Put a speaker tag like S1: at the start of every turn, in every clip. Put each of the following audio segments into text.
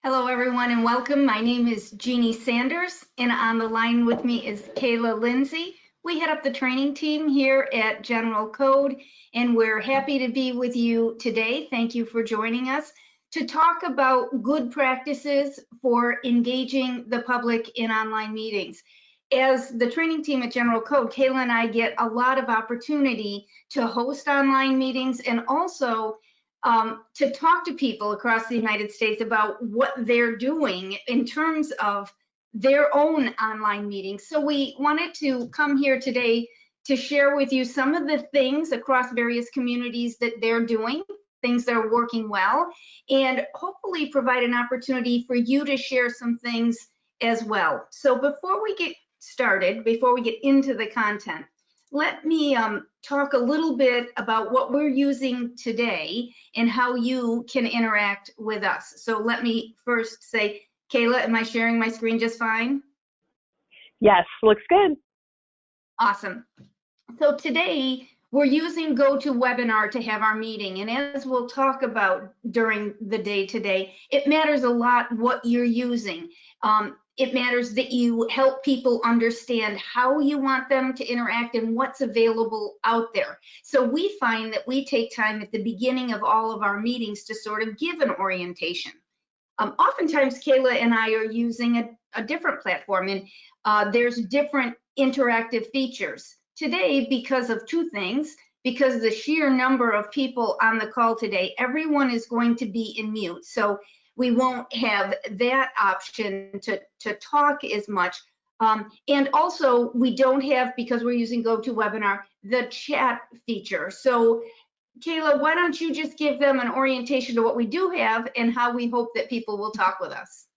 S1: Hello, everyone, and welcome. My name is Jeannie Sanders, and on the line with me is Kayla Lindsay. We head up the training team here at General Code, and we're happy to be with you today. Thank you for joining us to talk about good practices for engaging the public in online meetings. As the training team at General Code, Kayla and I get a lot of opportunity to host online meetings and also to talk to people across the United States about what they're doing in terms of their own online meetings. So we wanted to come here today to share with you some of the things across various communities that they're doing, things that are working well, and hopefully provide an opportunity for you to share some things as well. So before we get started, before we get into the content, let me talk a little bit about what we're using today and how you can interact with us. So let me first say, Kayla, am I sharing my screen just fine?
S2: Yes, looks good.
S1: Awesome. So today we're using GoToWebinar to have our meeting. And as we'll talk about during the day today, it matters a lot what you're using. It matters that you help people understand how you want them to interact and what's available out there. So we find that we take time at the beginning of all of our meetings to sort of give an orientation. Oftentimes, Kayla and I are using a different platform, and there's different interactive features. Today, because of two things, because the sheer number of people on the call today, everyone is going to be in mute. So we won't have that option to talk as much. And also, we don't have, because we're using GoToWebinar, the chat feature. So Kayla, why don't you just give them an orientation to what we do have and how we hope that people will talk with us?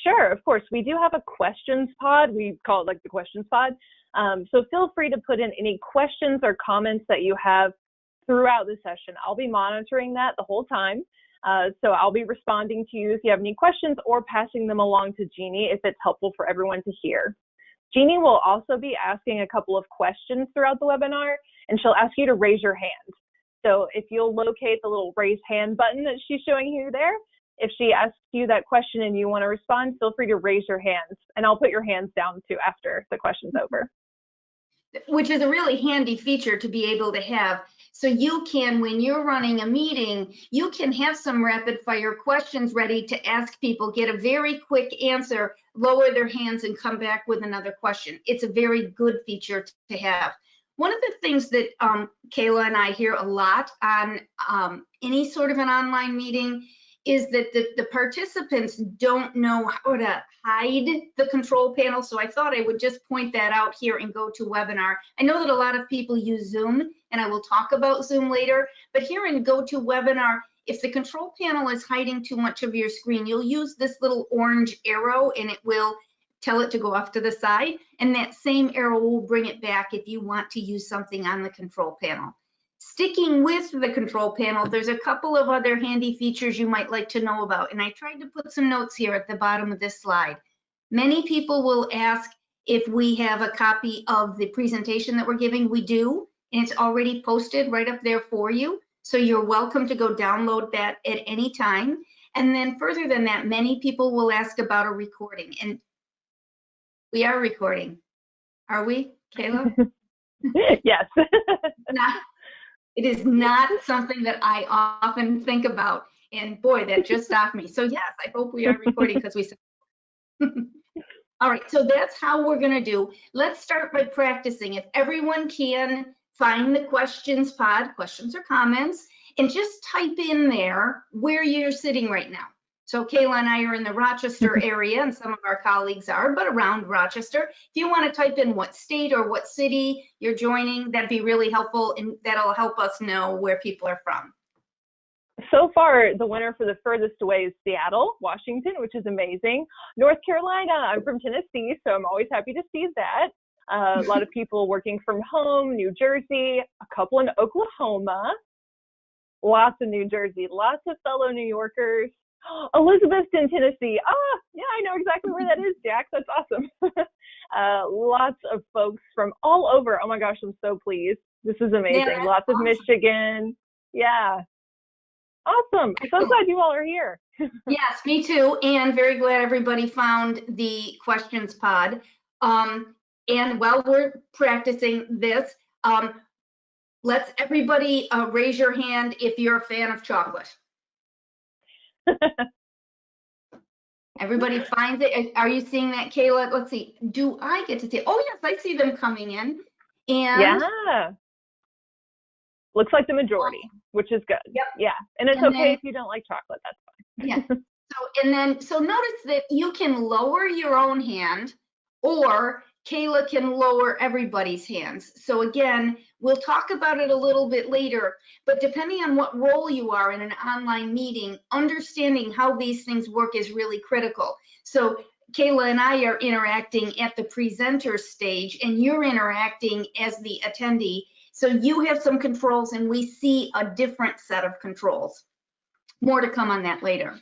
S2: Sure, of course. We do have a questions pod. We call it like the questions pod. So feel free to put in any questions or comments that you have throughout the session. I'll be monitoring that the whole time. So I'll be responding to you if you have any questions or passing them along to Jeannie if it's helpful for everyone to hear. Jeannie will also be asking a couple of questions throughout the webinar, and she'll ask you to raise your hand. So if you'll locate the little raise hand button that she's showing you there, if she asks you that question and you want to respond, feel free to raise your hands, and I'll put your hands down too after the question's over.
S1: Which is a really handy feature to be able to have. So you can, when you're running a meeting, you can have some rapid fire questions ready to ask people, get a very quick answer, lower their hands and come back with another question. It's a very good feature to have. One of the things that Kayla and I hear a lot on any sort of an online meeting is that the participants don't know how to hide the control panel. So I thought I would just point that out here and GoToWebinar. I know that a lot of people use Zoom, and I will talk about Zoom later, but here in GoToWebinar, if the control panel is hiding too much of your screen, you'll use this little orange arrow and it will tell it to go off to the side, and that same arrow will bring it back if you want to use something on the control panel. Sticking with the control panel, there's a couple of other handy features you might like to know about, and I tried to put some notes here at the bottom of this slide. Many people will ask if we have a copy of the presentation that we're giving. We do, and it's already posted right up there for you, so you're welcome to go download that at any time. And then further than that, many people will ask about a recording, and we are recording. Are we, Kayla?
S2: Yes.
S1: It is not something that I often think about. And boy, that just stopped me. So yes, I hope we are recording because we said. All right, so that's how we're going to do. Let's start by practicing. If everyone can find the questions pod, questions or comments, and just type in there where you're sitting right now. So Kayla and I are in the Rochester area, and some of our colleagues are, but around Rochester. If you want to type in what state or what city you're joining, that'd be really helpful, and that'll help us know where people are from.
S2: So far, the winner for the furthest away is Seattle, Washington, which is amazing. North Carolina, I'm from Tennessee, so I'm always happy to see that. A lot of people working from home, New Jersey, a couple in Oklahoma, lots of New Jersey, lots of fellow New Yorkers. Elizabethton, Tennessee. Ah, yeah, I know exactly where that is, Jack. That's awesome. Lots of folks from all over. Oh my gosh, I'm so pleased. This is amazing.
S1: Yeah,
S2: Lots of
S1: awesome.
S2: Michigan. Yeah. Awesome. So glad you all are here.
S1: Yes, me too. And very glad everybody found the questions pod. And while we're practicing this, let's everybody raise your hand if you're a fan of chocolate. Everybody finds it. Are you seeing that, Kayla? Let's see. Do I get to see? Oh, yes, I see them coming in. And
S2: yeah. Looks like the majority, which is good.
S1: Yep.
S2: Yeah. And it's okay if you don't like chocolate. That's fine.
S1: Yeah. So notice that you can lower your own hand, or Kayla can lower everybody's hands. So again, we'll talk about it a little bit later, but depending on what role you are in an online meeting, understanding how these things work is really critical. So Kayla and I are interacting at the presenter stage, and you're interacting as the attendee. So you have some controls, and we see a different set of controls. More to come on that later.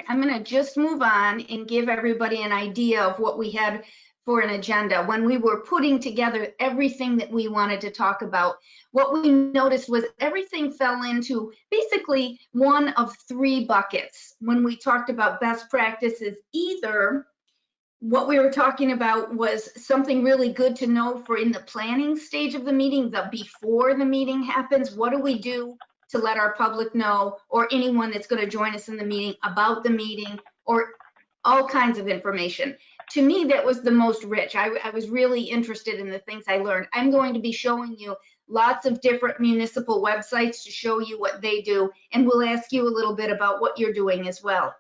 S1: I'm going to just move on and give everybody an idea of what we had for an agenda. When we were putting together everything that we wanted to talk about, what we noticed was everything fell into basically one of three buckets. When we talked about best practices, either what we were talking about was something really good to know for in the planning stage of the meeting, the before the meeting happens, what do we do to let our public know, or anyone that's going to join us in the meeting about the meeting, or all kinds of information. To me, that was the most rich. I was really interested in the things I learned. I'm going to be showing you lots of different municipal websites to show you what they do, and we'll ask you a little bit about what you're doing as well.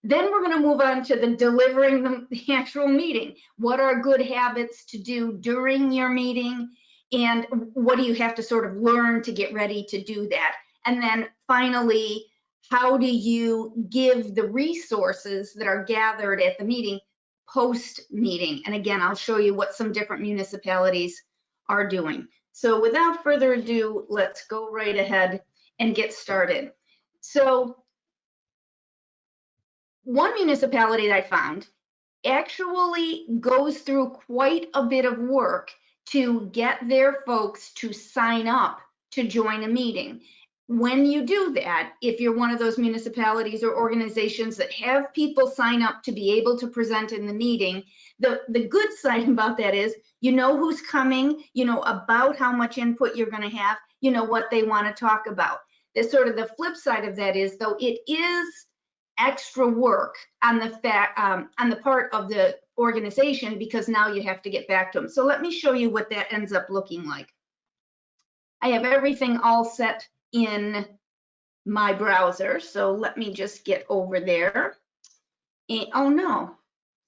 S1: Then we're going to move on to the delivering the actual meeting. What are good habits to do during your meeting? And what do you have to sort of learn to get ready to do that? And then finally, how do you give the resources that are gathered at the meeting post-meeting? And again, I'll show you what some different municipalities are doing. So without further ado, let's go right ahead and get started. So one municipality that I found actually goes through quite a bit of work to get their folks to sign up to join a meeting. When you do that, if you're one of those municipalities or organizations that have people sign up to be able to present in the meeting, the good side about that is you know who's coming, you know about how much input you're going to have, you know what they want to talk about. The sort of the flip side of that is, though, it is extra work on the part of the organization, because now you have to get back to them. So let me show you what that ends up looking like. I have everything all set in my browser, so let me just get over there. And, oh no,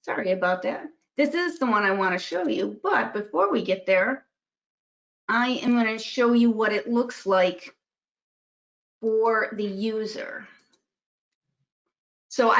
S1: sorry about that. This is the one I want to show you, but before we get there, I am going to show you what it looks like for the user. So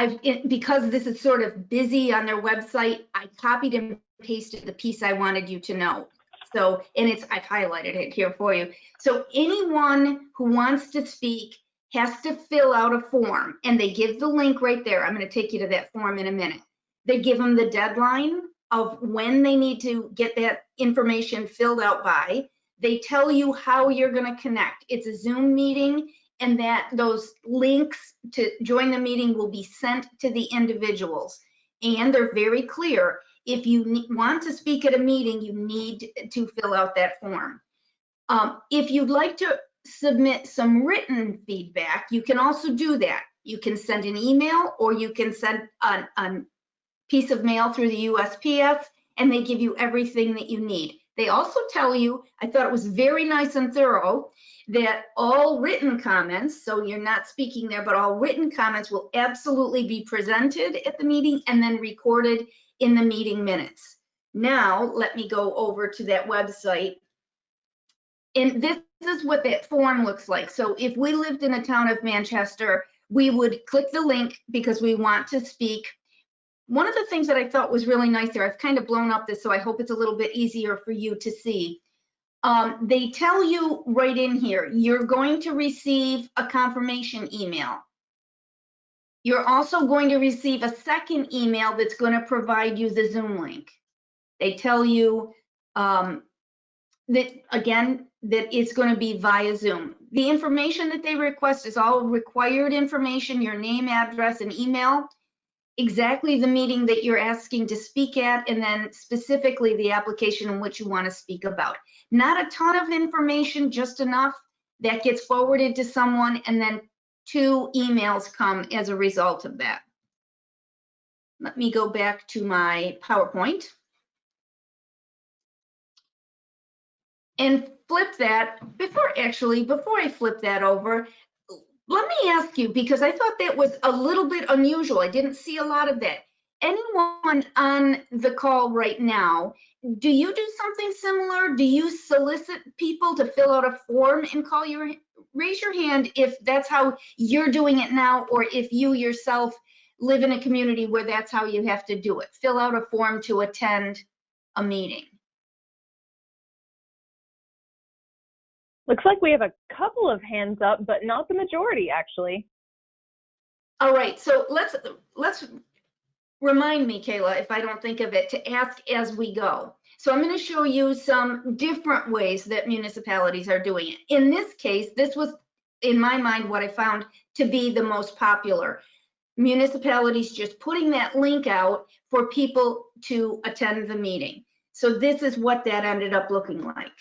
S1: because this is sort of busy on their website, I copied and pasted the piece I wanted you to know. So, and I've highlighted it here for you. So anyone who wants to speak has to fill out a form, and they give the link right there. I'm going to take you to that form in a minute. They give them the deadline of when they need to get that information filled out by. They tell you how you're going to connect. It's a Zoom meeting, and that those links to join the meeting will be sent to the individuals. And they're very clear. If you want to speak at a meeting, you need to fill out that form. If you'd like to submit some written feedback, you can also do that. You can send an email, or you can send a piece of mail through the USPS, and they give you everything that you need. They also tell you, I thought it was very nice and thorough, that all written comments, so you're not speaking there, but all written comments will absolutely be presented at the meeting and then recorded in the meeting minutes. Now, let me go over to that website. And this is what that form looks like. So if we lived in a town of Manchester, we would click the link because we want to speak. One of the things that I thought was really nice there, I've kind of blown up this, so I hope it's a little bit easier for you to see. They tell you right in here, you're going to receive a confirmation email. You're also going to receive a second email that's going to provide you the Zoom link. They tell you that, again, that it's going to be via Zoom. The information that they request is all required information, your name, address, and email, exactly the meeting that you're asking to speak at, and then specifically the application in which you want to speak about. Not a ton of information, just enough that gets forwarded to someone, and then 2 emails come as a result of that. Let me go back to my PowerPoint and flip that. Before I flip that over, let me ask you, because I thought that was a little bit unusual. I didn't see a lot of that. Anyone on the call right now, do you do something similar? Do you solicit people to fill out a form and call you? Raise your hand if that's how you're doing it now, or if you yourself live in a community where that's how you have to do it. Fill out a form to attend a meeting.
S2: Looks like we have a couple of hands up, but not the majority, actually.
S1: All right, so let's remind me, Kayla, if I don't think of it, to ask as we go. So I'm going to show you some different ways that municipalities are doing it. In this case, this was, in my mind, what I found to be the most popular. Municipalities just putting that link out for people to attend the meeting. So this is what that ended up looking like.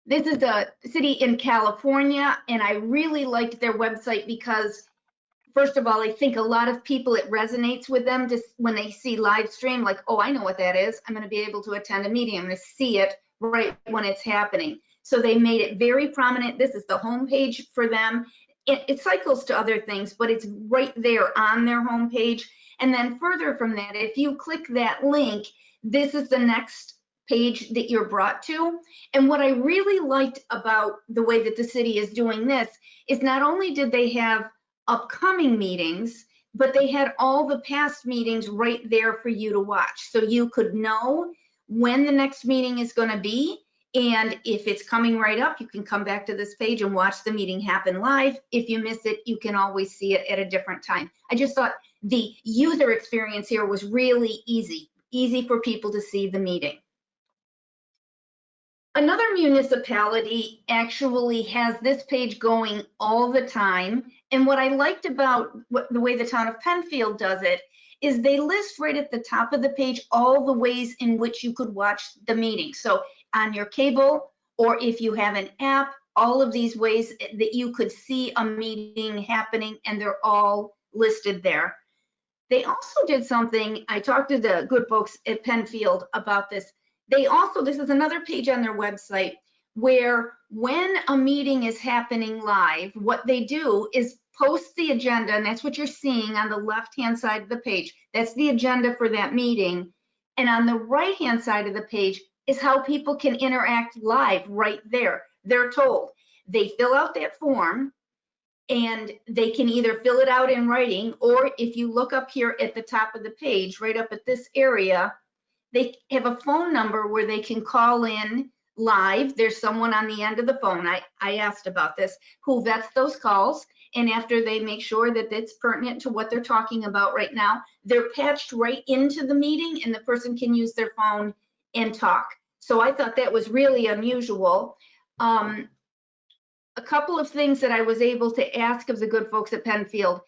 S1: This is a city in California, and I really liked their website because, first of all, I think a lot of people, it resonates with them just when they see live stream, like, oh, I know what that is. I'm going to be able to attend a meeting. I'm going to see it right when it's happening. So they made it very prominent. This is the homepage for them. It cycles to other things, but it's right there on their homepage. And then further from that, if you click that link, this is the next page that you're brought to. And what I really liked about the way that the city is doing this is not only did they have upcoming meetings, but they had all the past meetings right there for you to watch. So you could know when the next meeting is going to be. And if it's coming right up, you can come back to this page and watch the meeting happen live. If you miss it, you can always see it at a different time. I just thought the user experience here was really easy for people to see the meeting. Another municipality actually has this page going all the time. And what I liked about the way the town of Penfield does it is they list right at the top of the page all the ways in which you could watch the meeting. So on your cable, or if you have an app, all of these ways that you could see a meeting happening, and they're all listed there. They also did something, I talked to the good folks at Penfield about this. They also, this is another page on their website, where when a meeting is happening live, what they do is post the agenda, and that's what you're seeing on the left-hand side of the page. That's the agenda for that meeting. And on the right-hand side of the page is how people can interact live right there. They're told. They fill out that form, and they can either fill it out in writing, or if you look up here at the top of the page, right up at this area, they have a phone number where they can call in live. There's someone on the end of the phone, I asked about this, who vets those calls. And after they make sure that it's pertinent to what they're talking about right now, they're patched right into the meeting, and the person can use their phone and talk. So I thought that was really unusual. A couple of things that I was able to ask of the good folks at Penfield,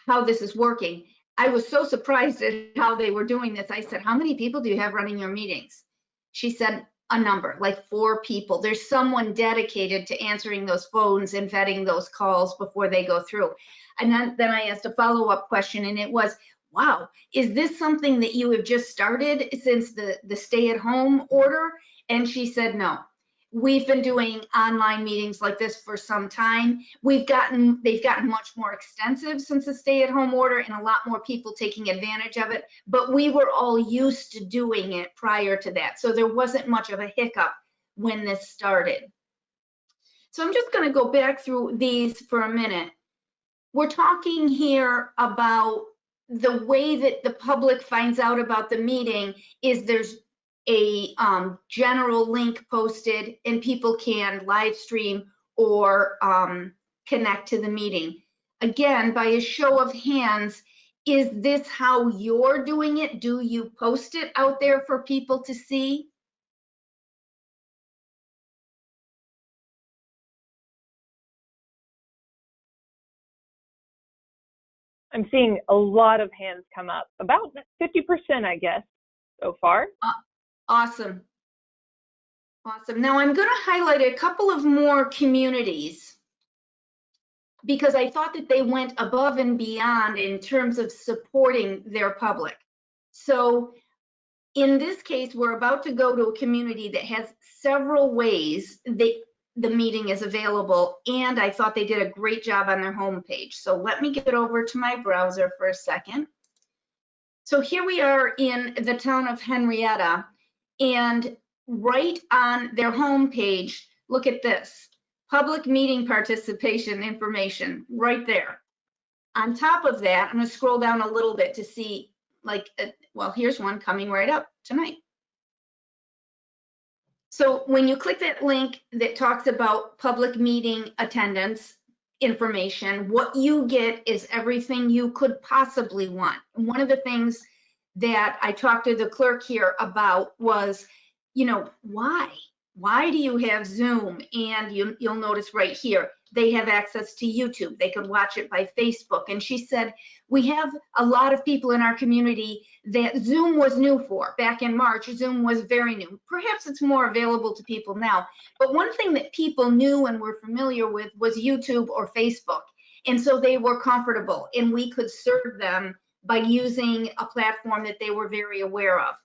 S1: how this is working. I was so surprised at how they were doing this. I said, how many people do you have running your meetings? She said a number, like 4 people. There's someone dedicated to answering those phones and vetting those calls before they go through. And then I asked a follow-up question, and it was, wow, is this something that you have just started since the stay-at-home order? And she said, no. We've been doing online meetings like this for some time. They've gotten much more extensive since the stay-at-home order, and a lot more people taking advantage of it. But we were all used to doing it prior to that, so there wasn't much of a hiccup when this started. So I'm just going to go back through these for a minute. We're talking here about the way that the public finds out about the meeting is there's a general link posted, and people can live stream or connect to the meeting. Again, by a show of hands, is this how you're doing it? Do you post it out there for people to see?
S2: I'm seeing a lot of hands come up, about 50%, I guess, so far.
S1: Awesome. Awesome. Now I'm going to highlight a couple of more communities because I thought that they went above and beyond in terms of supporting their public. So in this case, we're about to go to a community that has several ways the meeting is available, and I thought they did a great job on their homepage. So let me get over to my browser for a second. So here we are in the town of Henrietta, and right on their homepage, look at this, public meeting participation information right there. On top of that, I'm going to scroll down a little bit to see, like, well, here's one coming right up tonight. So when you click that link that talks about public meeting attendance information, what you get is everything you could possibly want. And one of the things that I talked to the clerk here about was, you know, why? Why do you have Zoom? And you'll notice right here, they have access to YouTube. They could watch it by Facebook. And she said, we have a lot of people in our community that Zoom was new for. Back in March, Zoom was very new. Perhaps it's more available to people now. But one thing that people knew and were familiar with was YouTube or Facebook. And so they were comfortable, and we could serve them by using a platform that they were very aware of.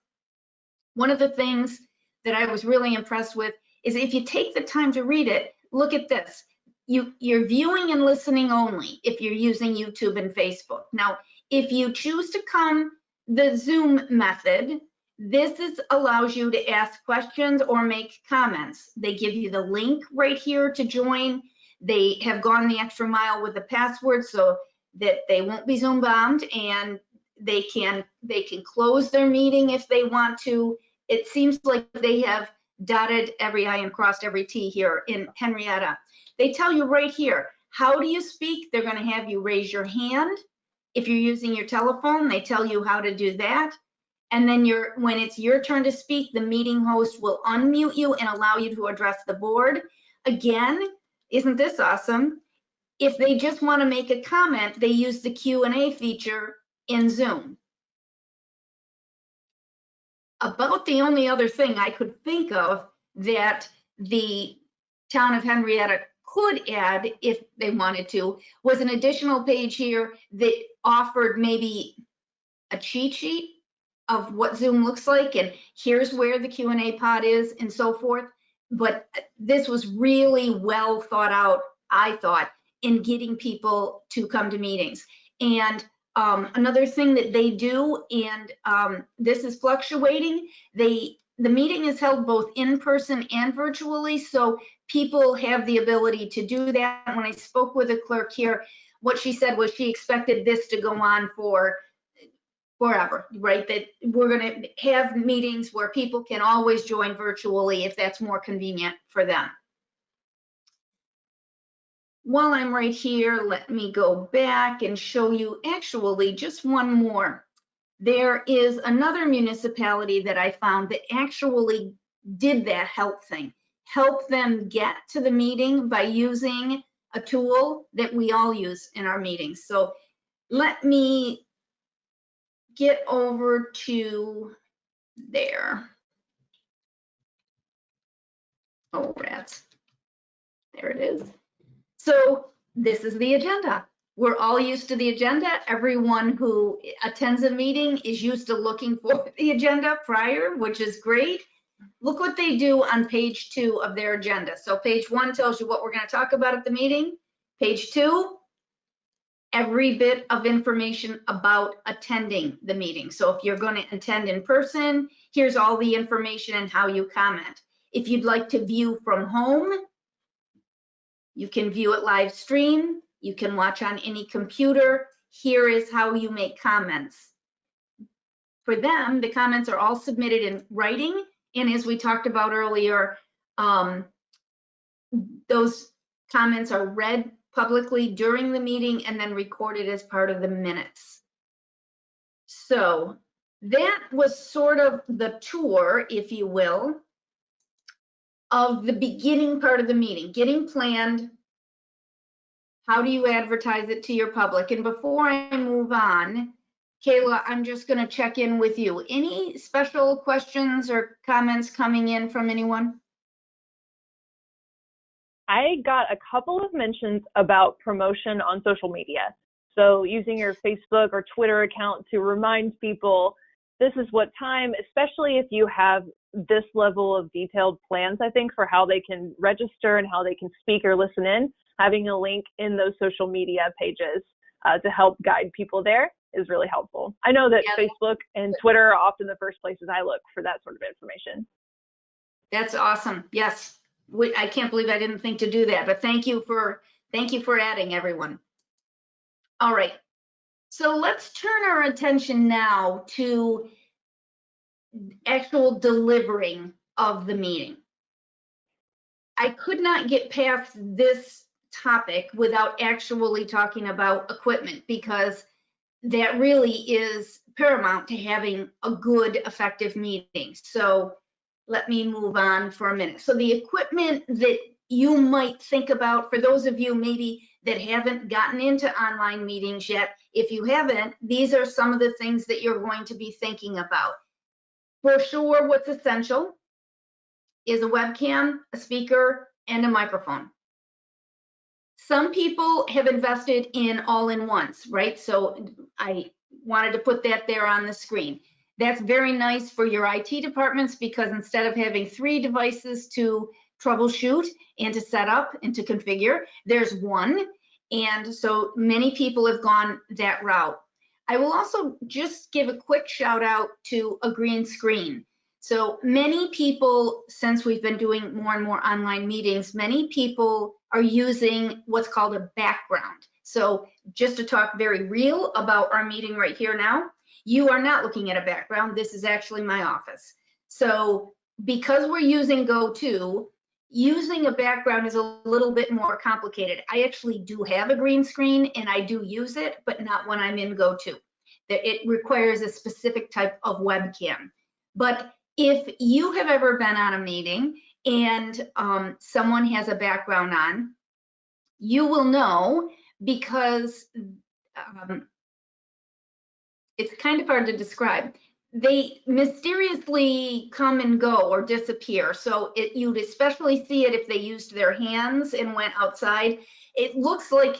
S1: One of the things that I was really impressed with is if you take the time to read it, look at this. You're viewing and listening only if you're using YouTube and Facebook. Now, if you choose to come the Zoom method, this allows you to ask questions or make comments. They give you the link right here to join. They have gone the extra mile with the password so that they won't be Zoom bombed, and they can close their meeting if they want to. It seems like they have dotted every I and crossed every T here in Henrietta. They tell you right here, how do you speak? They're going to have you raise your hand. If you're using your telephone, they tell you how to do that. And then when it's your turn to speak, the meeting host will unmute you and allow you to address the board. Again, isn't this awesome? If they just want to make a comment, they use the Q&A feature in Zoom. About the only other thing I could think of that the town of Henrietta could add if they wanted to was an additional page here that offered maybe a cheat sheet of what Zoom looks like, and here's where the Q&A pod is and so forth. But this was really well thought out, I thought, in getting people to come to meetings. And another thing that they do, and this is fluctuating, the meeting is held both in person and virtually, so people have the ability to do that. When I spoke with a clerk here, what she said was she expected this to go on for forever, right? That we're going to have meetings where people can always join virtually if that's more convenient for them. While I'm right here, let me go back and show you actually just one more. There is another municipality that I found that actually did that help thing, help them get to the meeting by using a tool that we all use in our meetings. So let me get over to there. Oh, rats. There it is. So this is the agenda. We're all used to the agenda. Everyone who attends a meeting is used to looking for the agenda prior, which is great. Look what they do on page 2 of their agenda. So page 1 tells you what we're going to talk about at the meeting. Page 2, every bit of information about attending the meeting. So if you're going to attend in person, here's all the information and how you comment. If you'd like to view from home, you can view it live stream. You can watch on any computer. Here is how you make comments. For them, the comments are all submitted in writing. And as we talked about earlier, those comments are read publicly during the meeting and then recorded as part of the minutes. So that was sort of the tour, if you will, of the beginning part of the meeting, getting planned, How do you advertise it to your public? And before I move on, Kayla, I'm just going to check in with you. Any special questions or comments coming in from anyone?
S2: I got a couple of mentions about promotion on social media. So using your Facebook or Twitter account to remind people this is what time, especially if you have this level of detailed plans, I think, for how they can register and how they can speak or listen in, having a link in those social media pages to help guide people there is really helpful. I know that Facebook and Twitter are often the first places I look for that sort of information.
S1: That's awesome. Yes. I can't believe I didn't think to do that, but thank you for adding, everyone. All right. So let's turn our attention now to actual delivering of the meeting. I could not get past this topic without actually talking about equipment, because that really is paramount to having a good, effective meeting. So let me move on for a minute. So the equipment that you might think about, for those of you maybe that haven't gotten into online meetings yet, if you haven't, these are some of the things that you're going to be thinking about. For sure, what's essential is a webcam, a speaker, and a microphone. Some people have invested in all-in-ones, right? So I wanted to put that there on the screen. That's very nice for your IT departments, because instead of having 3 devices to troubleshoot and to set up and to configure, there's one. And so many people have gone that route. I will also just give a quick shout out to a green screen. So many people, since we've been doing more and more online meetings, many people are using what's called a background. So just to talk very real about our meeting right here now, you are not looking at a background. This is actually my office. So because we're using GoTo, using a background is a little bit more complicated. I actually do have a green screen and I do use it, but not when I'm in GoTo. It requires a specific type of webcam. But if you have ever been on a meeting and someone has a background on, you will know, because it's kind of hard to describe. They mysteriously come and go or disappear. So you'd especially see it if they used their hands and went outside. It looks like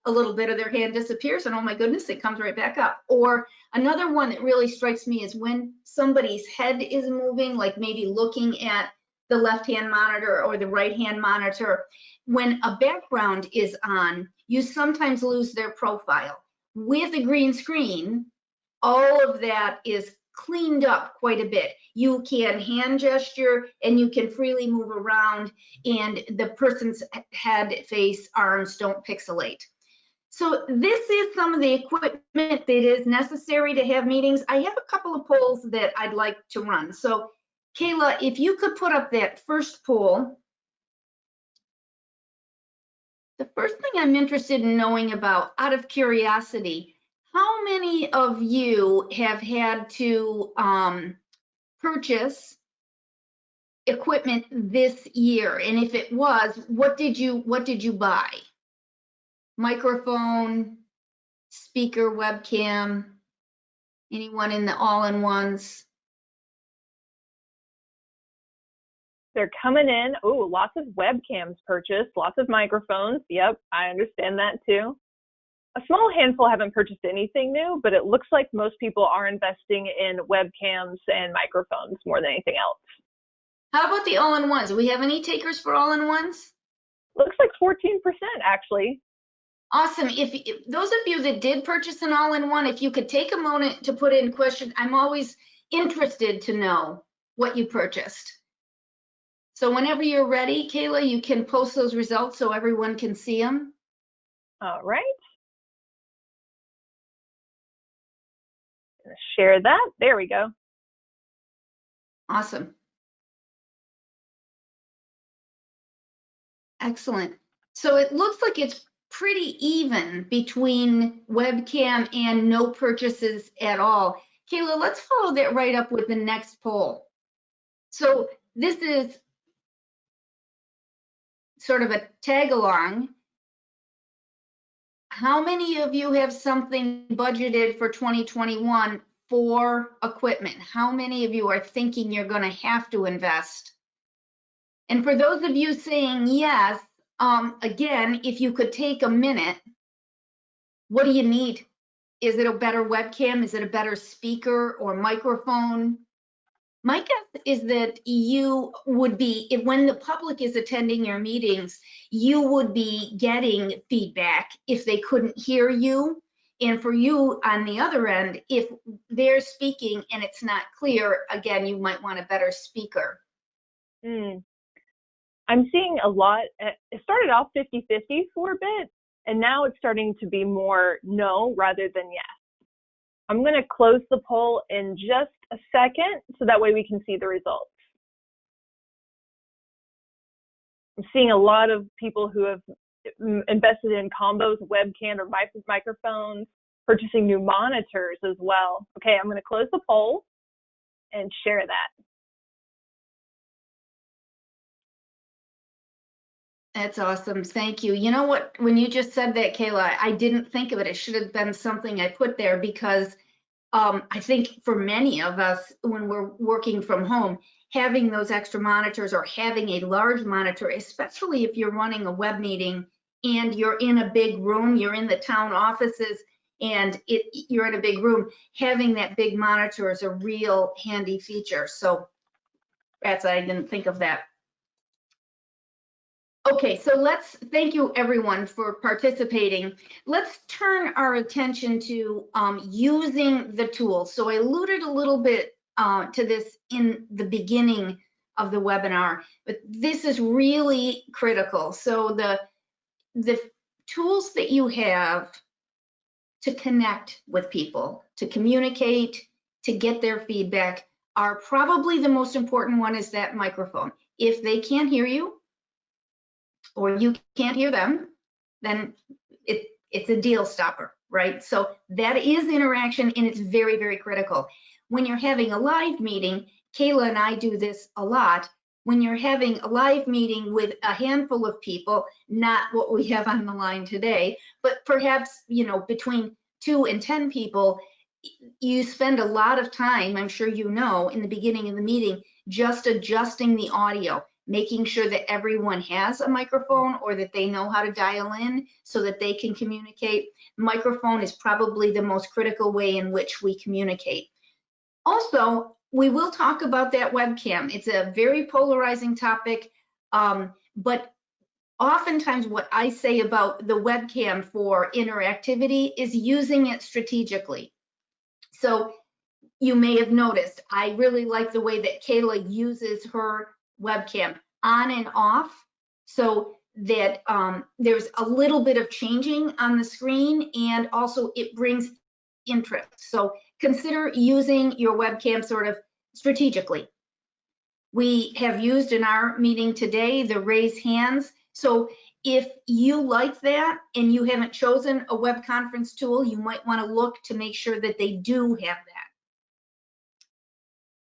S1: a little bit of their hand disappears and oh my goodness, it comes right back up. Or another one that really strikes me is when somebody's head is moving, like maybe looking at the left-hand monitor or the right-hand monitor. When a background is on, you sometimes lose their profile. With a green screen, all of that is cleaned up quite a bit. You can hand gesture and you can freely move around, and the person's head, face, arms don't pixelate. So this is some of the equipment that is necessary to have meetings. I have a couple of polls that I'd like to run. So Kayla, if you could put up that first poll. The first thing I'm interested in knowing about, out of curiosity, how many of you have had to purchase equipment this year? And if it was, what did you buy? Microphone, speaker, webcam, anyone in the all-in-ones?
S2: They're coming in. Oh, lots of webcams purchased, lots of microphones. Yep, I understand that too. A small handful haven't purchased anything new, but it looks like most people are investing in webcams and microphones more than anything else.
S1: How about the all-in-ones? Do we have any takers for all-in-ones?
S2: Looks like 14% actually.
S1: Awesome. If those of you that did purchase an all-in-one, if you could take a moment to put in question, I'm always interested to know what you purchased. So whenever you're ready, Kayla, you can post those results so everyone can see them.
S2: All right. Gonna share that. There we go.
S1: Awesome. Excellent. So it looks like it's pretty even between webcam and no purchases at all. Kayla, let's follow that right up with the next poll. So this is sort of a tag along. How many of you have something budgeted for 2021 for equipment? How many of you are thinking you're going to have to invest? And for those of you saying yes, again, if you could take a minute, what do you need? Is it a better webcam? Is it a better speaker or microphone? My guess is that you would be, when the public is attending your meetings, you would be getting feedback if they couldn't hear you. And for you on the other end, if they're speaking and it's not clear, again, you might want a better speaker.
S2: I'm seeing a lot. It started off 50-50 for a bit, and now it's starting to be more no rather than yes. I'm going to close the poll in just a second so that way we can see the results. I'm seeing a lot of people who have invested in combos, webcam or microphones, purchasing new monitors as well. Okay, I'm going to close the poll and share that.
S1: That's awesome. Thank you. You know what? When you just said that, Kayla, I didn't think of it. It should have been something I put there because I think for many of us, when we're working from home, having those extra monitors or having a large monitor, especially if you're running a web meeting and you're in a big room, you're in the town offices and you're in a big room, having that big monitor is a real handy feature. So I didn't think of that. Okay, so thank you everyone for participating. Let's turn our attention to using the tools. So I alluded a little bit to this in the beginning of the webinar, but this is really critical. So the tools that you have to connect with people, to communicate, to get their feedback are probably the most important one is that microphone. If they can't hear you, or you can't hear them, then it's a deal stopper, right? So that is interaction and it's very, very critical. When you're having a live meeting, Kayla and I do this a lot. When you're having a live meeting with a handful of people, not what we have on the line today, but perhaps, between 2 and 10 people, you spend a lot of time, I'm sure you know, in the beginning of the meeting, just adjusting the audio, making sure that everyone has a microphone or that they know how to dial in so that they can communicate. Microphone is probably the most critical way in which we communicate. Also, we will talk about that webcam. It's a very polarizing topic, but oftentimes what I say about the webcam for interactivity is using it strategically. So you may have noticed, I really like the way that Kayla uses her webcam on and off so that there's a little bit of changing on the screen and also it brings interest. So consider using your webcam sort of strategically. We have used in our meeting today the raise hands. So if you like that and you haven't chosen a web conference tool, you might want to look to make sure that they do have that.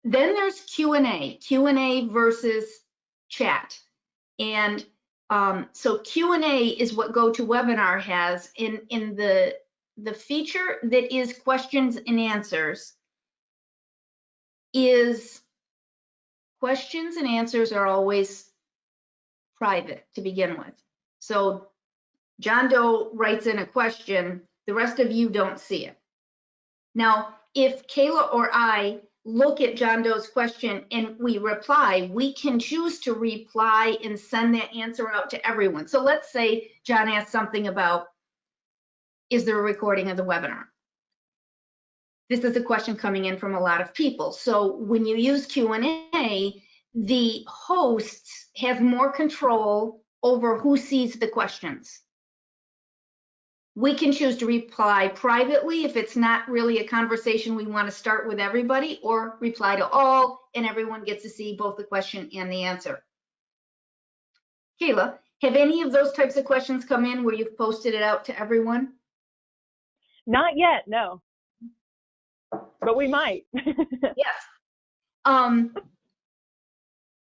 S1: Then there's Q&A versus chat. And so Q&A is what GoToWebinar has in the feature that is questions and answers questions and answers are always private to begin with. So John Doe writes in a question, the rest of you don't see it. Now, if Kayla or I look at John Doe's question and we reply, we can choose to reply and send that answer out to everyone. So let's say John asked something about, is there a recording of the webinar? This is a question coming in from a lot of people. So when you use Q&A, the hosts have more control over who sees the questions. We can choose to reply privately if it's not really a conversation we want to start with everybody, or reply to all and everyone gets to see both the question and the answer. Kayla, have any of those types of questions come in where you've posted it out to everyone?
S2: Not yet, no. But we might.
S1: Yes.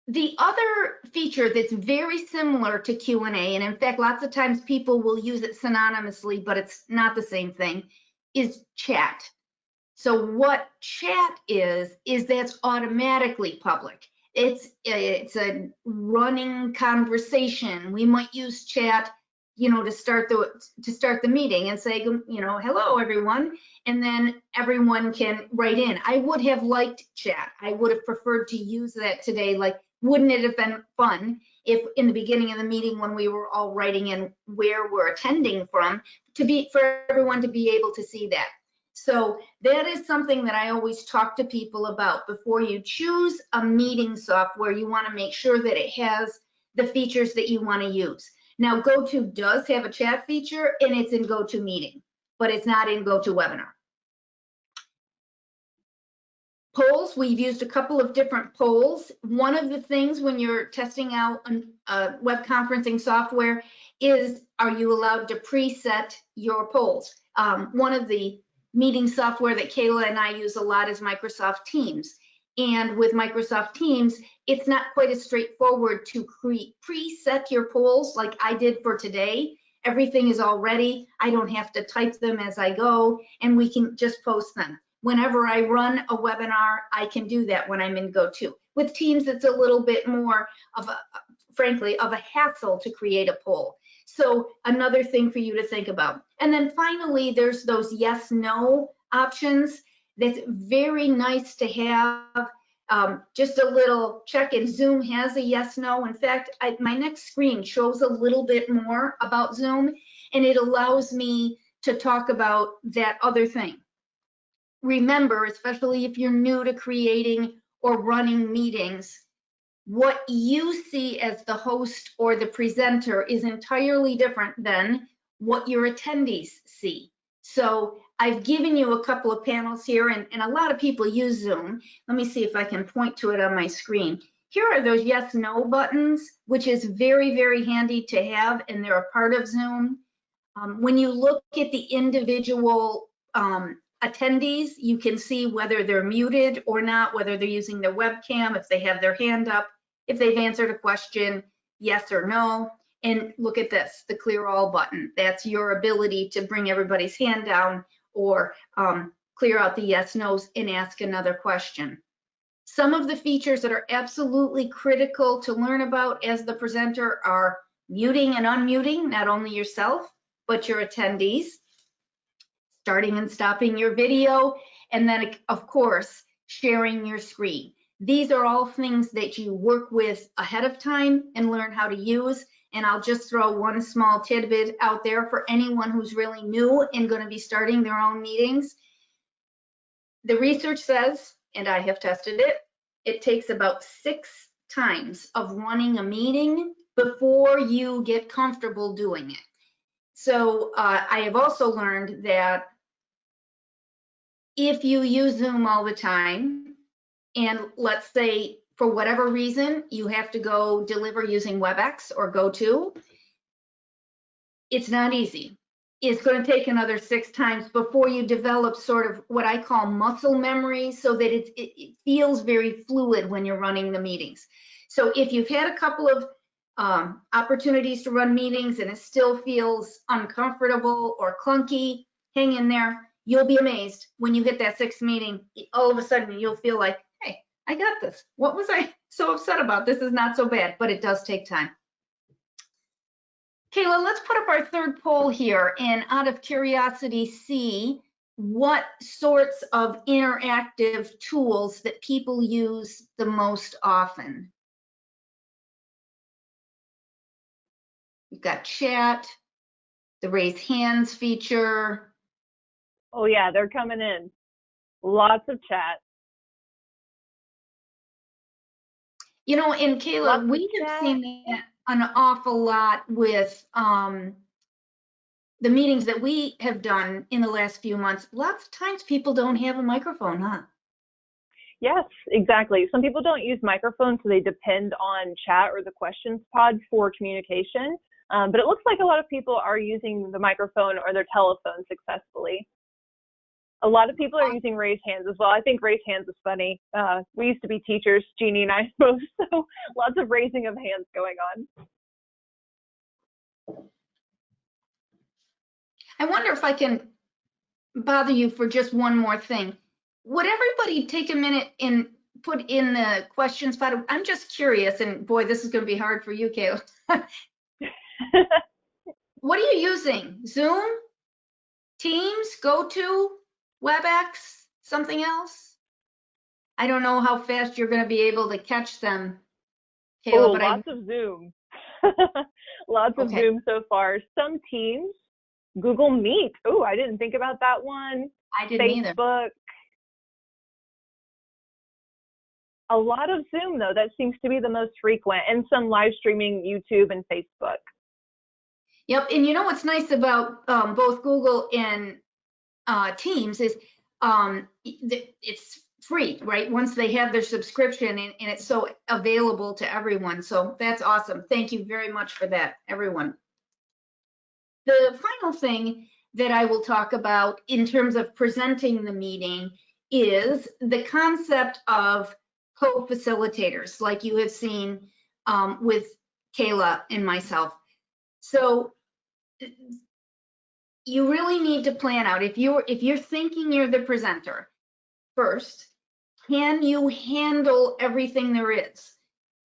S1: The other feature that's very similar to Q&A, and in fact, lots of times people will use it synonymously, but it's not the same thing, is chat. So what chat is that's automatically public. It's a running conversation. We might use chat, to start the meeting and say, hello everyone, and then everyone can write in. I would have liked chat. I would have preferred to use that today. Like, wouldn't it have been fun if in the beginning of the meeting when we were all writing in where we're attending from, for everyone to be able to see that. So that is something that I always talk to people about. Before you choose a meeting software, you want to make sure that it has the features that you want to use. Now, GoTo does have a chat feature, and it's in GoTo Meeting, but it's not in GoTo Webinar. Polls, we've used a couple of different polls. One of the things when you're testing out a web conferencing software is, are you allowed to preset your polls? One of the meeting software that Kayla and I use a lot is Microsoft Teams. And with Microsoft Teams, it's not quite as straightforward to preset your polls like I did for today. Everything is all ready. I don't have to type them as I go, and we can just post them. Whenever I run a webinar, I can do that when I'm in GoTo. With Teams, it's a little bit more of frankly, of a hassle to create a poll. So another thing for you to think about. And then finally, there's those yes, no options. That's very nice to have. Just a little check, and Zoom has a yes, no. In fact, my next screen shows a little bit more about Zoom, and it allows me to talk about that other thing. Remember, especially if you're new to creating or running meetings, what you see as the host or the presenter is entirely different than what your attendees see. So I've given you a couple of panels here, and a lot of people use Zoom. Let me see if I can point to it on my screen. Here are those yes, no buttons, which is very, very handy to have, and they're a part of Zoom. When you look at the individual attendees, you can see whether they're muted or not, whether they're using their webcam, if they have their hand up, if they've answered a question, yes or no. And look at this, the clear all button. That's your ability to bring everybody's hand down or clear out the yes, no's and ask another question. Some of the features that are absolutely critical to learn about as the presenter are muting and unmuting, not only yourself, but your attendees, starting and stopping your video, and then, of course, sharing your screen. These are all things that you work with ahead of time and learn how to use. And I'll just throw one small tidbit out there for anyone who's really new and going to be starting their own meetings. The research says, and I have tested it, it takes about 6 times of running a meeting before you get comfortable doing it. So I have also learned that if you use Zoom all the time, and let's say for whatever reason you have to go deliver using Webex or GoTo, it's not easy. It's going to take another 6 times before you develop sort of what I call muscle memory, so that it feels very fluid when you're running the meetings. So if you've had a couple of opportunities to run meetings and it still feels uncomfortable or clunky, hang in there. You'll be amazed when you hit that 6th meeting. All of a sudden you'll feel like, hey, I got this. What was I so upset about? This is not so bad, but it does take time. Kayla, let's put up our 3rd poll here, and out of curiosity, see what sorts of interactive tools that people use the most often. You've got chat, the raise hands feature.
S2: Oh yeah, they're coming in. Lots of chat.
S1: And Kayla, we have seen that an awful lot with the meetings that we have done in the last few months. Lots of times people don't have a microphone, huh?
S2: Yes, exactly. Some people don't use microphones, so they depend on chat or the questions pod for communication. But it looks like a lot of people are using the microphone or their telephone successfully. A lot of people are using raise hands as well. I think raise hands is funny. We used to be teachers, Jeannie and I both, so lots of raising of hands going on.
S1: I wonder if I can bother you for just one more thing. Would everybody take a minute and put in the questions pod? I'm just curious, and boy, this is going to be hard for you, Kayla. What are you using? Zoom? Teams? GoTo? Webex? Something else? I don't know how fast you're going to be able to catch them, Kayla, but
S2: lots of Zoom. Lots of
S1: Okay.
S2: Zoom so far. Some Teams, Google Meet. Oh, I didn't think about that one.
S1: I didn't either.
S2: Facebook. A lot of Zoom, though. That seems to be the most frequent, and some live streaming YouTube and Facebook.
S1: Yep, and you know what's nice about both Google and Teams is it's free, right? Once they have their subscription, and it's so available to everyone. So that's awesome. Thank you very much for that, everyone. The final thing that I will talk about in terms of presenting the meeting is the concept of co-facilitators, like you have seen with Kayla and myself. So you really need to plan out, if you're thinking you're the presenter, first, can you handle everything there is?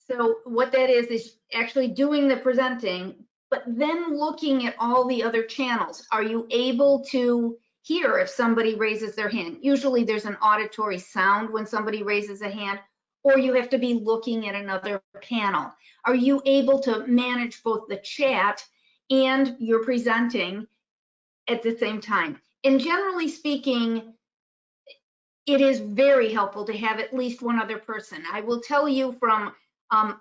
S1: So what that is actually doing the presenting, but then looking at all the other channels. Are you able to hear if somebody raises their hand? Usually there's an auditory sound when somebody raises a hand, or you have to be looking at another panel. Are you able to manage both the chat and you're presenting at the same time? And generally speaking, it is very helpful to have at least one other person. I will tell you from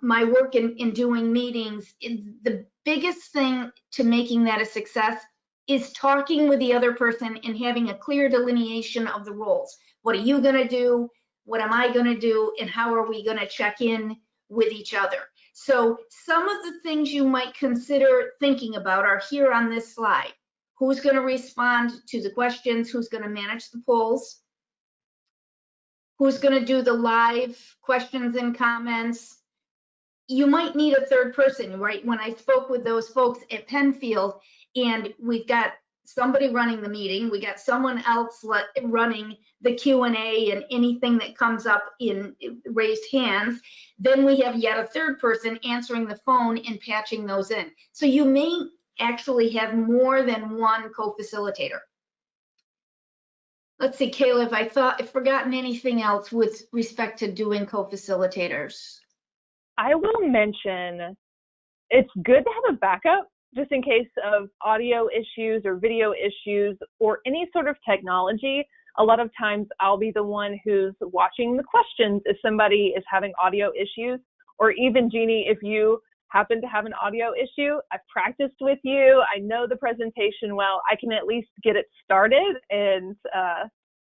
S1: my work in doing meetings, the biggest thing to making that a success is talking with the other person and having a clear delineation of the roles. What are you going to do? What am I going to do? And how are we going to check in with each other? So some of the things you might consider thinking about are here on this slide. Who's going to respond to the questions? Who's going to manage the polls? Who's going to do the live questions and comments? You might need a third person, right? When I spoke with those folks at Penfield, and we've got somebody running the meeting, we got someone else running the Q&A and anything that comes up in raised hands, then we have yet a third person answering the phone and patching those in. So you may actually have more than one co-facilitator. Let's see, Kayla, I've forgotten anything else with respect to doing co-facilitators.
S2: I will mention it's good to have a backup just in case of audio issues or video issues or any sort of technology. A lot of times I'll be the one who's watching the questions if somebody is having audio issues, or even Jeannie, if you happen to have an audio issue, I've practiced with you, I know the presentation well, I can at least get it started and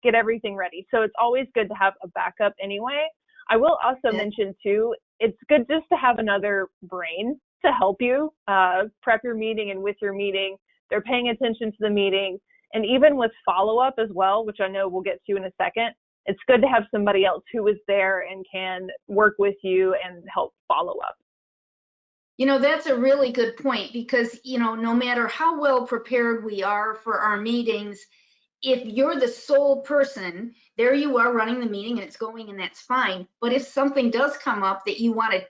S2: get everything ready. So it's always good to have a backup anyway. I will also mention too, it's good just to have another brain to help you prep your meeting and with your meeting. They're paying attention to the meeting, and even with follow-up as well, which I know we'll get to in a second, it's good to have somebody else who is there and can work with you and help follow up.
S1: You know, that's a really good point, because, you know, no matter how well prepared we are for our meetings, if you're the sole person, there you are running the meeting and it's going, and that's fine. But if something does come up that you want to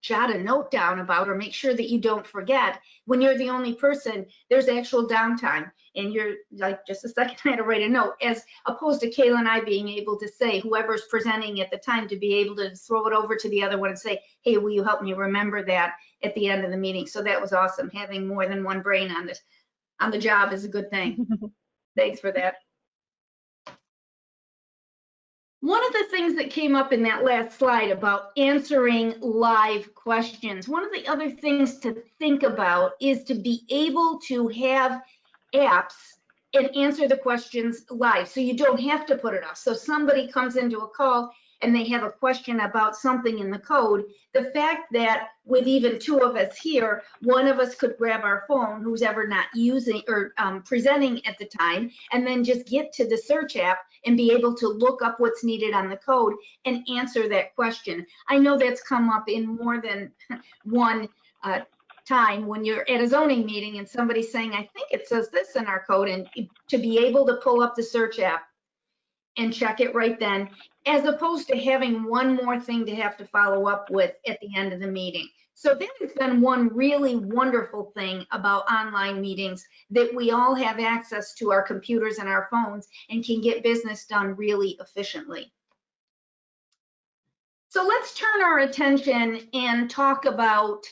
S1: jot a note down about or make sure that you don't forget, when you're the only person, there's actual downtime. And you're like, just a second, I had to write a note, as opposed to Kayla and I being able to say, whoever's presenting at the time, to be able to throw it over to the other one and say, hey, will you help me remember that at the end of the meeting? So that was awesome. Having more than one brain on the job is a good thing. Thanks for that. One of the things that came up in that last slide about answering live questions, one of the other things to think about is to be able to have apps and answer the questions live, so you don't have to put it off. So somebody comes into a call and they have a question about something in the code, the fact that with even two of us here, one of us could grab our phone, who's ever not using or presenting at the time, and then just get to the search app and be able to look up what's needed on the code and answer that question. I know that's come up in more than one time when you're at a zoning meeting and somebody's saying, I think it says this in our code, and to be able to pull up the search app and check it right then, as opposed to having one more thing to have to follow up with at the end of the meeting. So that has been one really wonderful thing about online meetings, that we all have access to our computers and our phones and can get business done really efficiently. So let's turn our attention and talk about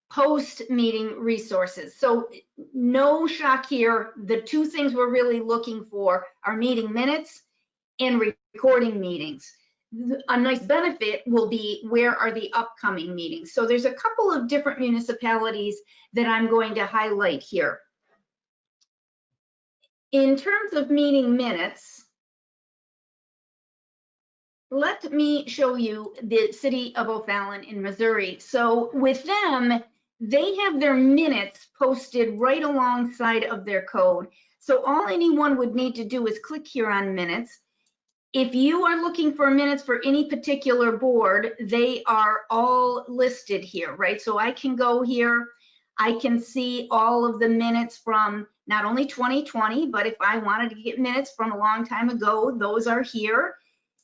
S1: post-meeting resources. So no shock here, the two things we're really looking for are meeting minutes and recording meetings. A nice benefit will be, where are the upcoming meetings? So there's a couple of different municipalities that I'm going to highlight here. In terms of meeting minutes, let me show you the city of O'Fallon in Missouri. So with them, they have their minutes posted right alongside of their code. So all anyone would need to do is click here on minutes. If you are looking for minutes for any particular board, they are all listed here, right? So I can go here, I can see all of the minutes from not only 2020, but if I wanted to get minutes from a long time ago, those are here.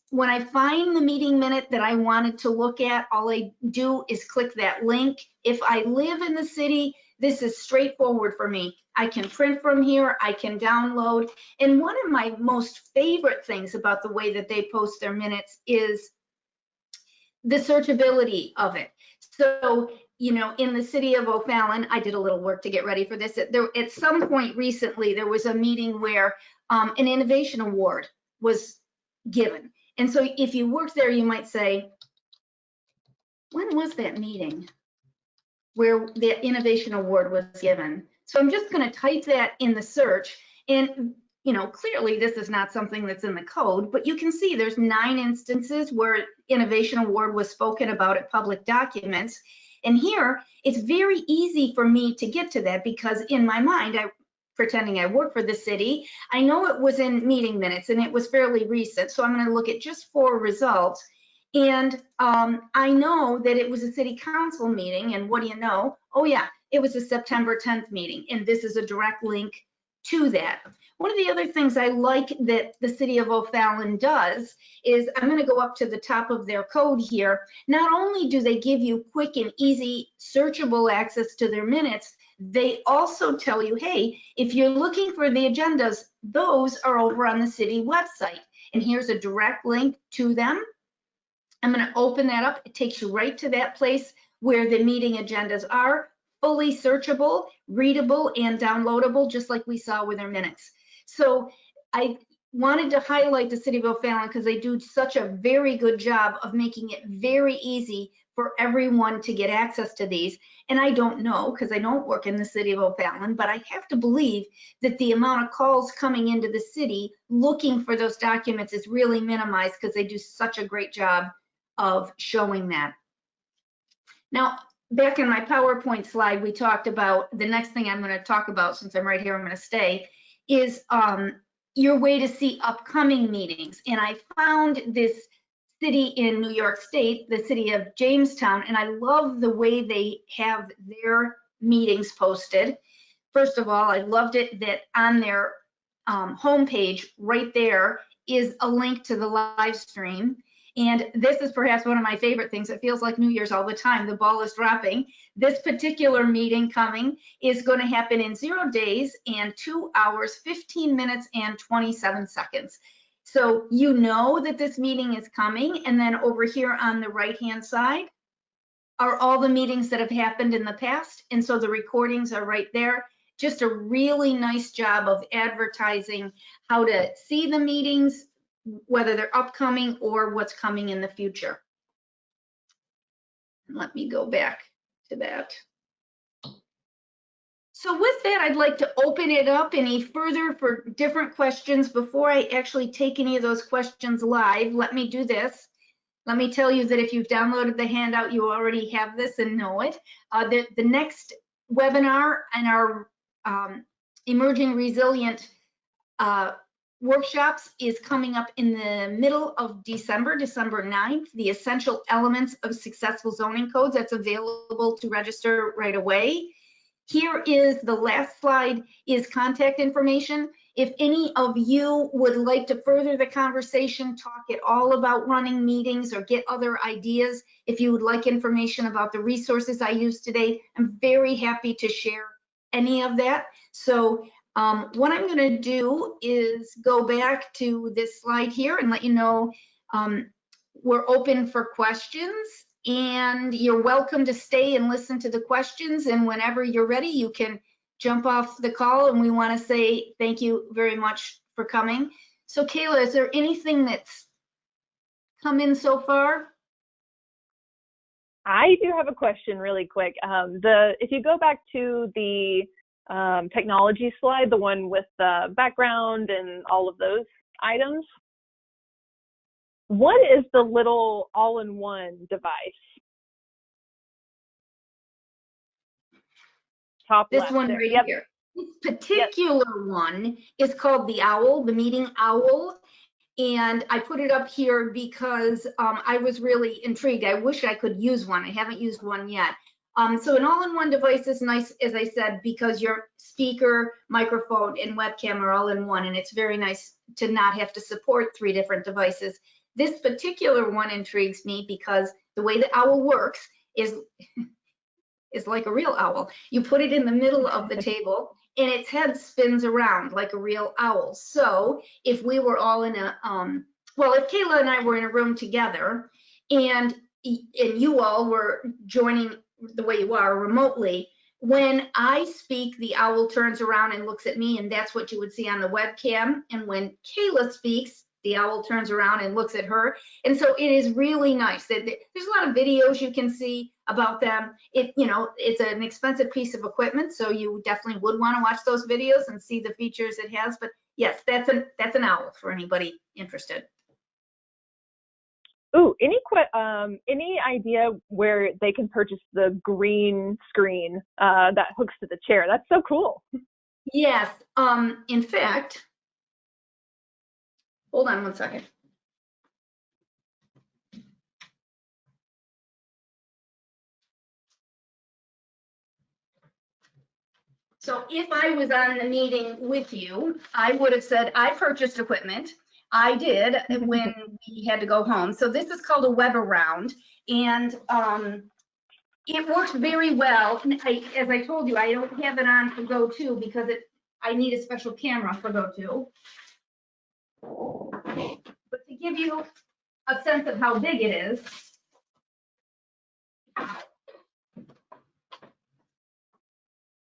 S1: When I find the meeting minute that I wanted to look at, all I do is click that link. If I live in the city, this is straightforward for me. I can print from here, I can download. And one of my most favorite things about the way that they post their minutes is the searchability of it. So, you know, in the city of O'Fallon, I did a little work to get ready for this. At some point recently, there was a meeting where an innovation award was given. And so if you worked there, you might say, when was that meeting where the innovation award was given? So I'm just going to type that in the search, and you know, clearly this is not something that's in the code, but you can see there's 9 instances where innovation award was spoken about at public documents. And here it's very easy for me to get to that, because in my mind, pretending I work for the city, I know it was in meeting minutes and it was fairly recent. So I'm going to look at just 4 results. And I know that it was a city council meeting, and what do you know? Oh yeah, it was a September 10th meeting, and this is a direct link to that. One of the other things I like that the city of O'Fallon does is, I'm going to go up to the top of their code here. Not only do they give you quick and easy searchable access to their minutes, they also tell you, hey, if you're looking for the agendas, those are over on the city website. And here's a direct link to them. I'm going to open that up. It takes you right to that place where the meeting agendas are, fully searchable, readable, and downloadable, just like we saw with our minutes. So I wanted to highlight the city of O'Fallon because they do such a very good job of making it very easy for everyone to get access to these. And I don't know, because I don't work in the city of O'Fallon, but I have to believe that the amount of calls coming into the city looking for those documents is really minimized, because they do such a great job of showing that. Now, back in my PowerPoint slide, we talked about the next thing I'm going to talk about, since I'm right here, I'm going to stay, is your way to see upcoming meetings. And I found this city in New York State, the city of Jamestown, and I love the way they have their meetings posted. First of all, I loved it that on their homepage right there is a link to the live stream. And this is perhaps one of my favorite things. It feels like New Year's all the time. The ball is dropping. This particular meeting coming is going to happen in 0 days and 2 hours, 15 minutes, and 27 seconds. So you know that this meeting is coming. And then over here on the right-hand side are all the meetings that have happened in the past. And so the recordings are right there. Just a really nice job of advertising how to see the meetings, whether they're upcoming or what's coming in the future. Let me go back to that. So with that, I'd like to open it up any further for different questions. Before I actually take any of those questions live, let me do this. let me tell you that if you've downloaded the handout, you already have this and know it. The next webinar in our Emerging Resilient workshops is coming up in the middle of December, December 9th, the essential elements of successful zoning codes. That's available to register right away. Here is the last slide, is contact information. If any of you would like to further the conversation, talk at all about running meetings or get other ideas, if you would like information about the resources I used today, I'm very happy to share any of that. So what I'm going to do is go back to this slide here and let you know we're open for questions, and you're welcome to stay and listen to the questions. And whenever you're ready, you can jump off the call. And we want to say thank you very much for coming. So Kayla, is there anything that's come in so far?
S2: I do have a question really quick. If you go back to the technology slide, the one with the background and all of those items, what is the little all-in-one device? Top
S1: This
S2: left
S1: one
S2: there.
S1: right
S2: Yep.
S1: here. This particular one is called the Owl, the Meeting Owl. And I put it up here because I was really intrigued. I wish I could use one. I haven't used one yet. So an all-in-one device is nice, as I said, because your speaker, microphone, and webcam are all in one, and it's very nice to not have to support 3 different devices. This particular one intrigues me because the way the Owl works is like a real owl. You put it in the middle of the table, and its head spins around like a real owl. So if we were all in a, well, if Kayla and I were in a room together and you all were joining the way you are remotely, when I speak, the owl turns around and looks at me, and that's what you would see on the webcam. And when Kayla speaks, the owl turns around and looks at her. And so it is really nice. There's a lot of videos you can see about them. It's an expensive piece of equipment, so you definitely would want to watch those videos and see the features it has. But yes, that's an owl for anybody interested.
S2: Ooh, any idea where they can purchase the green screen that hooks to the chair? That's so cool.
S1: Yes. In fact, hold on one second. So if I was on the meeting with you, I would have said, I purchased equipment. I did when we had to go home. So this is called a web around, and it works very well. As I told you, I don't have it on for GoTo because I need a special camera for GoTo. But to give you a sense of how big it is,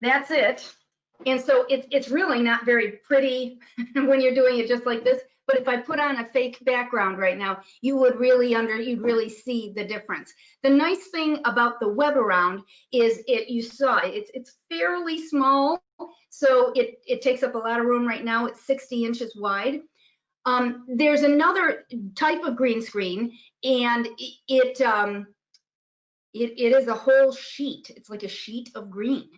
S1: that's it. And so it's really not very pretty when you're doing it just like this. But if I put on a fake background right now, you'd really see the difference. The nice thing about the web around is it's fairly small, so it takes up a lot of room right now. It's 60 inches wide. There's another type of green screen, and it is a whole sheet. It's like a sheet of green.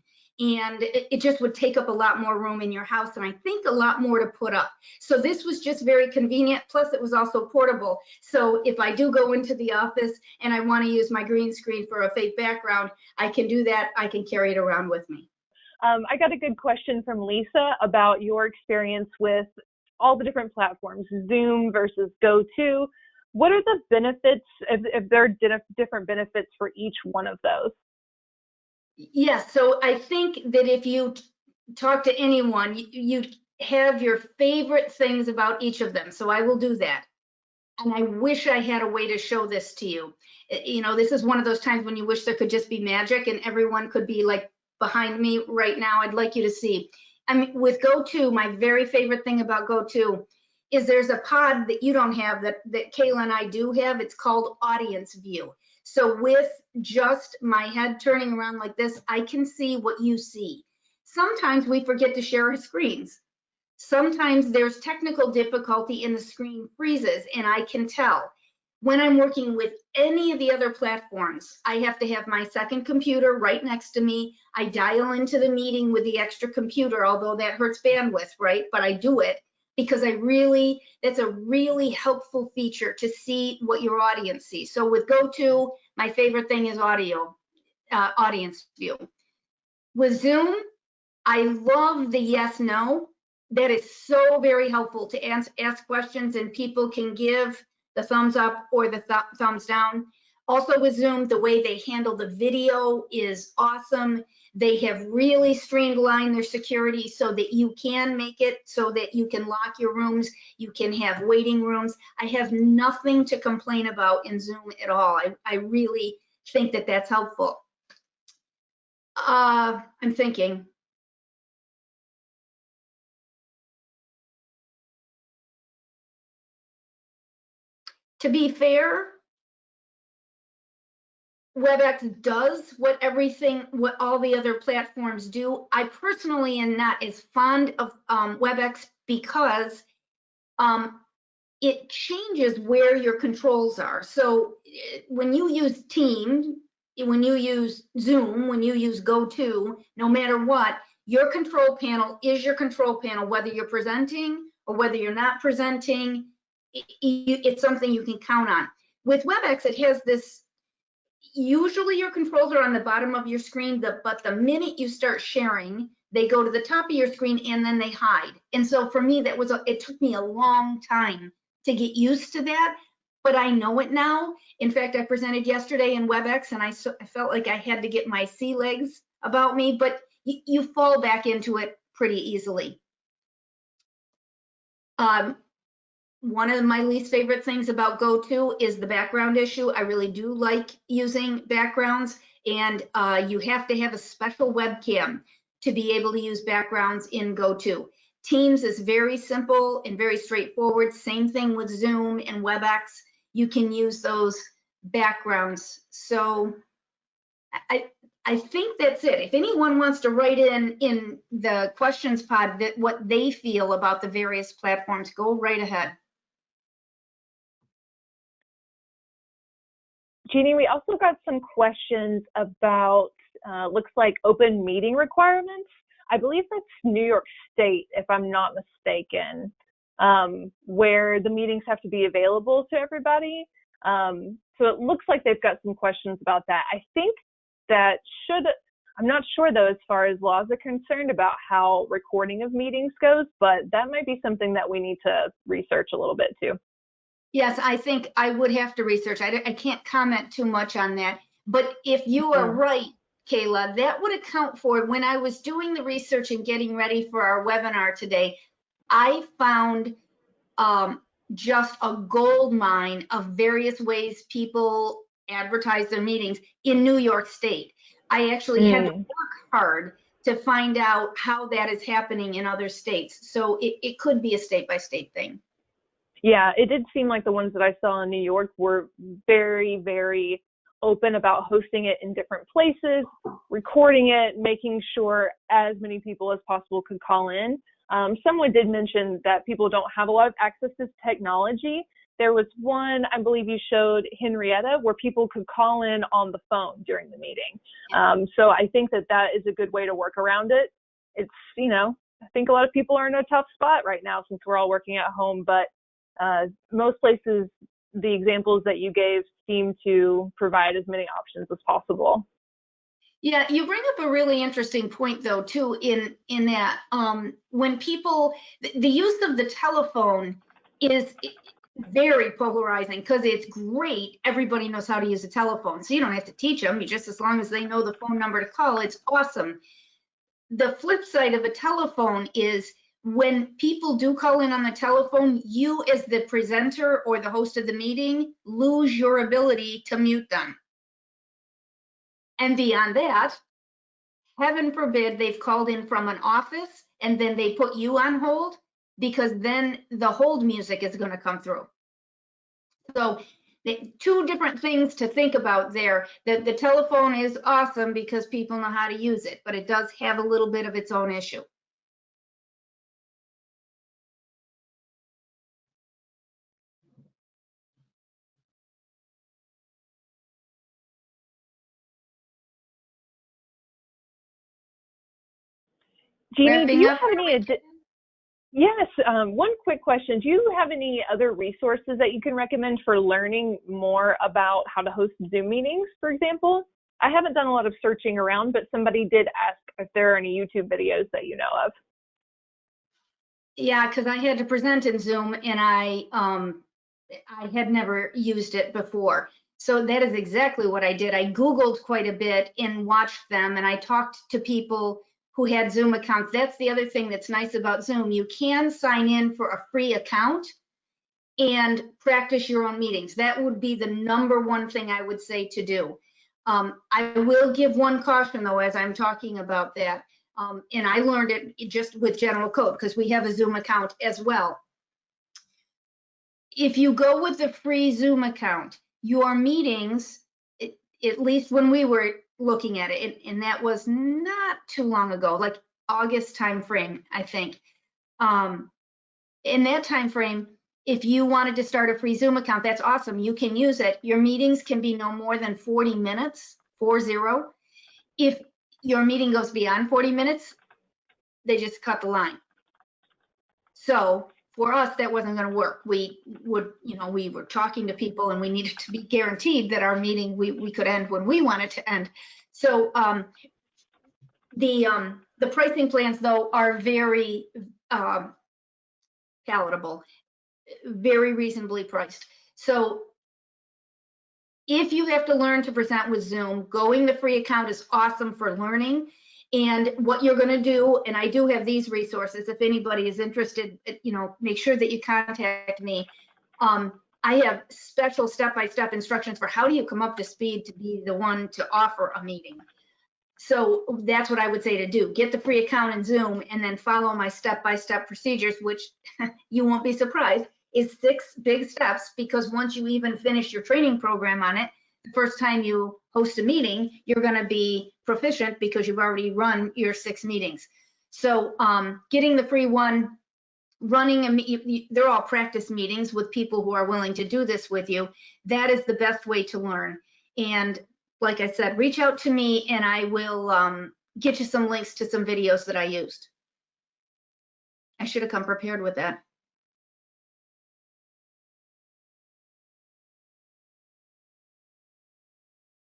S1: And it just would take up a lot more room in your house, and I think a lot more to put up. So this was just very convenient. Plus it was also portable. So if I do go into the office and I want to use my green screen for a fake background, I can do that. I can carry it around with me.
S2: I got a good question from Lisa about your experience with all the different platforms, Zoom versus GoTo. What are the benefits, if there are different benefits for each one of those?
S1: Yes, so I think that if you talk to anyone, you have your favorite things about each of them. So I will do that. And I wish I had a way to show this to you. This is one of those times when you wish there could just be magic and everyone could be like behind me right now. I'd like you to see. I mean, with GoTo, my very favorite thing about GoTo is there's a pod that you don't have that Kayla and I do have. It's called Audience View. So with just my head turning around like this, I can see what you see. Sometimes we forget to share our screens. Sometimes there's technical difficulty and the screen freezes, and I can tell. when I'm working with any of the other platforms, I have to have my second computer right next to me. I dial into the meeting with the extra computer, although that hurts bandwidth, right? But I do it because that's a really helpful feature to see what your audience sees. So with GoTo, my favorite thing is audience view. With Zoom, I love the yes, no. That is so very helpful to ask questions, and people can give the thumbs up or the thumbs down. Also with Zoom, the way they handle the video is awesome. They have really streamlined their security so that you can make it so that you can lock your rooms, you can have waiting rooms. I have nothing to complain about in Zoom at all. I really think that that's helpful. I'm thinking. To be fair, Webex does what all the other platforms do. I personally am not as fond of Webex because it changes where your controls are. So when you use Teams, when you use Zoom, when you use GoTo, no matter what, your control panel is your control panel, whether you're presenting or whether you're not presenting. It's something you can count on. With Webex, it has this, usually your controls are on the bottom of your screen, but the minute you start sharing, they go to the top of your screen and then they hide. And so for me, it took me a long time to get used to that, but I know it now. In fact, I presented yesterday in Webex and I felt like I had to get my sea legs about me, but you fall back into it pretty easily. One of my least favorite things about GoTo is the background issue. I really do like using backgrounds, and you have to have a special webcam to be able to use backgrounds in GoTo. Teams is very simple and very straightforward. Same thing with Zoom and Webex. You can use those backgrounds. So I think that's it. If anyone wants to write in the questions pod what they feel about the various platforms, go right ahead.
S2: Jeannie, we also got some questions about, looks like open meeting requirements. I believe that's New York State, if I'm not mistaken, where the meetings have to be available to everybody. So it looks like they've got some questions about that. I think that I'm not sure though, as far as laws are concerned about how recording of meetings goes, but that might be something that we need to research a little bit too.
S1: Yes, I think I would have to research. I can't comment too much on that. But if you are right, Kayla, that would account for, when I was doing the research and getting ready for our webinar today, I found just a gold mine of various ways people advertise their meetings in New York State. I actually had to work hard to find out how that is happening in other states. So it could be a state-by-state thing.
S2: Yeah, it did seem like the ones that I saw in New York were very, very open about hosting it in different places, recording it, making sure as many people as possible could call in. Someone did mention that people don't have a lot of access to technology. There was one, I believe you showed, Henrietta, where people could call in on the phone during the meeting. So I think that is a good way to work around it. It's, I think a lot of people are in a tough spot right now since we're all working at home, but most places, the examples that you gave seem to provide as many options as possible.
S1: Yeah, you bring up a really interesting point though too, in that when people, the use of the telephone is very polarizing, because it's great, everybody knows how to use a telephone, so you don't have to teach them, just as long as they know the phone number to call, it's awesome. The flip side of a telephone is, when people do call in on the telephone, you as the presenter or the host of the meeting lose your ability to mute them. And beyond that, heaven forbid they've called in from an office and then they put you on hold, because then the hold music is going to come through. So two different things to think about there. The telephone is awesome because people know how to use it, but it does have a little bit of its own issue.
S2: Jeannie, do
S1: Wrapping
S2: you
S1: up?
S2: have any Yes, one quick question. Do you have any other resources that you can recommend for learning more about how to host Zoom meetings, for example? I haven't done a lot of searching around, but somebody did ask if there are any YouTube videos that you know of.
S1: Yeah, because I had to present in Zoom and I had never used it before. So that is exactly what I did. I Googled quite a bit and watched them, and I talked to people who had Zoom accounts. That's the other thing that's nice about Zoom. You can sign in for a free account and practice your own meetings. That would be the number one thing I would say to do. I will give one caution though, as I'm talking about that. And I learned it just with general code because we have a Zoom account as well. If you go with the free Zoom account, your meetings, at least when we were looking at it, and that was not too long ago, like August timeframe, I think. In that time frame, if you wanted to start a free Zoom account, that's awesome. You can use it. Your meetings can be no more than 40 minutes, 40. If your meeting goes beyond 40 minutes, they just cut the line. So for us, that wasn't going to work. We would, we were talking to people and we needed to be guaranteed that our meeting, we could end when we wanted to end. So the pricing plans though are very palatable, very reasonably priced. So if you have to learn to present with Zoom, going the free account is awesome for learning. And what you're going to do, and I do have these resources, if anybody is interested, make sure that you contact me. I have special step-by-step instructions for how do you come up to speed to be the one to offer a meeting. So that's what I would say to do. Get the free account in Zoom and then follow my step-by-step procedures, which you won't be surprised is 6 big steps, because once you even finish your training program on it, the first time you host a meeting, you're going to be proficient because you've already run your 6 meetings. So getting the free one, they're all practice meetings with people who are willing to do this with you. That is the best way to learn. And like I said, reach out to me and I will get you some links to some videos that I used. I should have come prepared with that.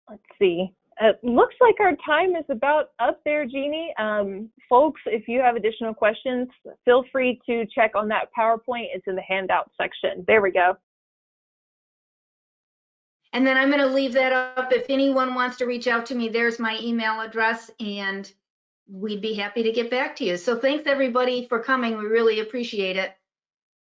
S2: Let's see. It looks like our time is about up there, Jeannie. Folks, if you have additional questions, feel free to check on that PowerPoint. It's in the handout section. There we go.
S1: And then I'm going to leave that up. If anyone wants to reach out to me, there's my email address, and we'd be happy to get back to you. So thanks everybody for coming. We really appreciate it.